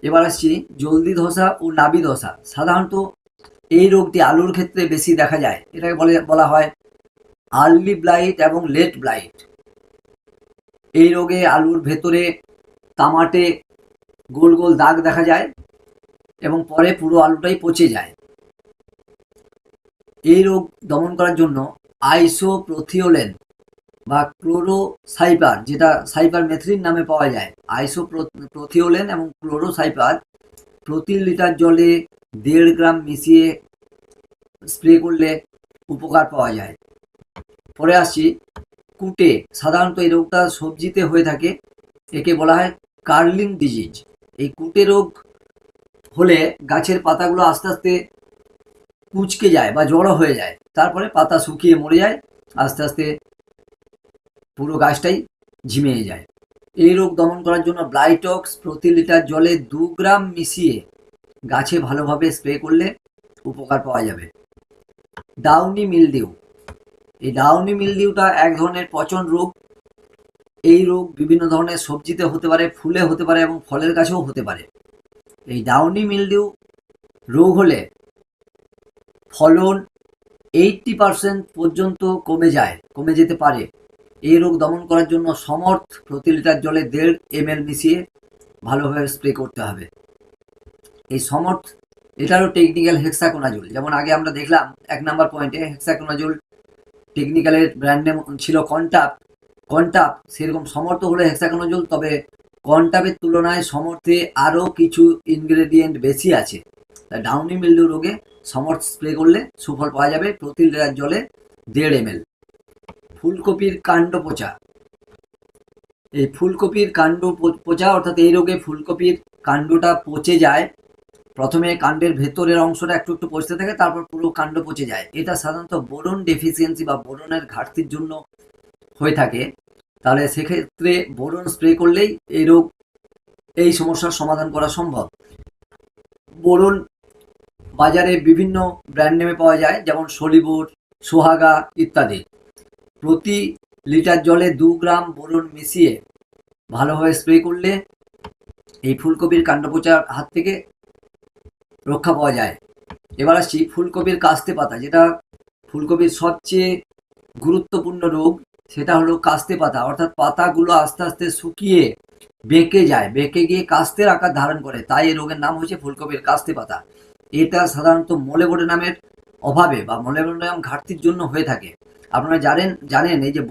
এবার আসছি জলদি ধসা ও নাবি ধসা। সাধারণত এই রোগটি আলুর ক্ষেত্রে বেশি দেখা যায়। এটাকে বলা হয় আর্লি ব্লাইট এবং লেট ব্লাইট। এই রোগে আলুর ভেতরে তামাটে গোল গোল দাগ দেখা যায় এবং পরে পুরো আলুটাই পচে যায়। এই রোগ দমন করার জন্য আইসোপ্রোথিওলেন বা ক্লোরোসাইপার, যেটা সাইপারমেথ্রিন নামে পাওয়া যায়, আইসোপ্রোথিওলেন এবং ক্লোরোসাইপার প্রতি লিটার জলে 1.5 গ্রাম মিশিয়ে স্প্রে করলে উপকার পাওয়া যায়। পরে আসছি কুটে। সাধারণত এই রোগটা সবজিতে হয়ে থাকে। একে বলা হয় কার্লিং ডিজিজ। এই কুটে রোগ হলে গাছের পাতাগুলো আস্তে আস্তে কুঁচকে যায় বা জড়ো হয়ে যায়, তারপরে পাতা শুকিয়ে মরে যায়, আস্তে আস্তে পুরো গাছটাই ঝিমিয়ে যায়। এই রোগ দমন করার জন্য ব্লাইটক্স প্রতি লিটার জলে 2 গ্রাম মিশিয়ে গাছে ভালোভাবে স্প্রে করলে উপকার পাওয়া যাবে। Downey mildew. এই ডাউনি মিলডিউটা এক ধরনের পচন রোগ। এই রোগ বিভিন্ন ধরনের সবজিতে হতে পারে, ফুলে হতে পারে এবং ফলের গাছেও হতে পারে। এই ডাউনি মিলডিউ রোগ হলে ফলন 80% পর্যন্ত কমে যেতে পারে। এই রোগ দমন করার জন্য সমর্থ প্রতি লিটার জলে 1.5 ml মিশিয়ে ভালোভাবে স্প্রে করতে হবে। এই সমর্থ এটারও টেকনিক্যাল হেক্সাকোনাজোল, যেমন আগে আমরা দেখলাম 1 নাম্বার পয়েন্টে হেক্সাকোনাজোল টেকনিক্যালের ব্র্যান্ড নেম ছিল কন্টাপ, সেরকম সমর্থ হলো হেক্সাকোনাজোল, তবে কন্টাপের তুলনায় সমর্থে আরও কিছু ইনগ্রেডিয়েন্ট বেশি আছে। তাই ডাউনি মিলডিউ রোগে সমর্থ স্প্রে করলে সুফল পাওয়া যাবে প্রতি লিটার জলে 1.5 ml। ফুলকপির কাণ্ড পচা। এই ফুলকপির কাণ্ড পচা অর্থাৎ এই রোগে ফুলকপির কাণ্ডটা পচে যায়। প্রথমে কাণ্ডের ভেতরের অংশটা একটু একটু পচতে থাকে, তারপর পুরো কাণ্ড পচে যায়। এটা সাধারণত বোরন ডেফিসিয়েন্সি বা বোরনের ঘাটতির জন্য হয়ে থাকে। তাহলে সেক্ষেত্রে বোরন স্প্রে করলেই এই সমস্যার সমাধান করা সম্ভব। বোরন বাজারে বিভিন্ন ব্র্যান্ড নেমে পাওয়া যায়, যেমন সলিবুট, সোহাগা ইত্যাদি। প্রতি লিটার জলে 2 গ্রাম বোরন মিশিয়ে ভালোভাবে স্প্রে করলে এই ফুলকপির কাণ্ড পচার হাত থেকে রক্ষা পাওয়া যায়। এবার আসছি ফুলকপির কাস্তে পাতা, যেটা ফুলকপির সবচেয়ে গুরুত্বপূর্ণ রোগ। সেটা হলো কাস্তে পাতা, অর্থাৎ পাতাগুলো আস্তে আস্তে শুকিয়ে বেঁকে গিয়ে কাস্তের আকার ধারণ করে। তাই এই রোগের নাম হয়েছে ফুলকপির কাস্তে পাতা। এটা সাধারণত মোলেবডেনামের অভাবে বা মোলেবডেনাম ঘাটতির জন্য হয়ে থাকে। আপনারা জানেন এই যে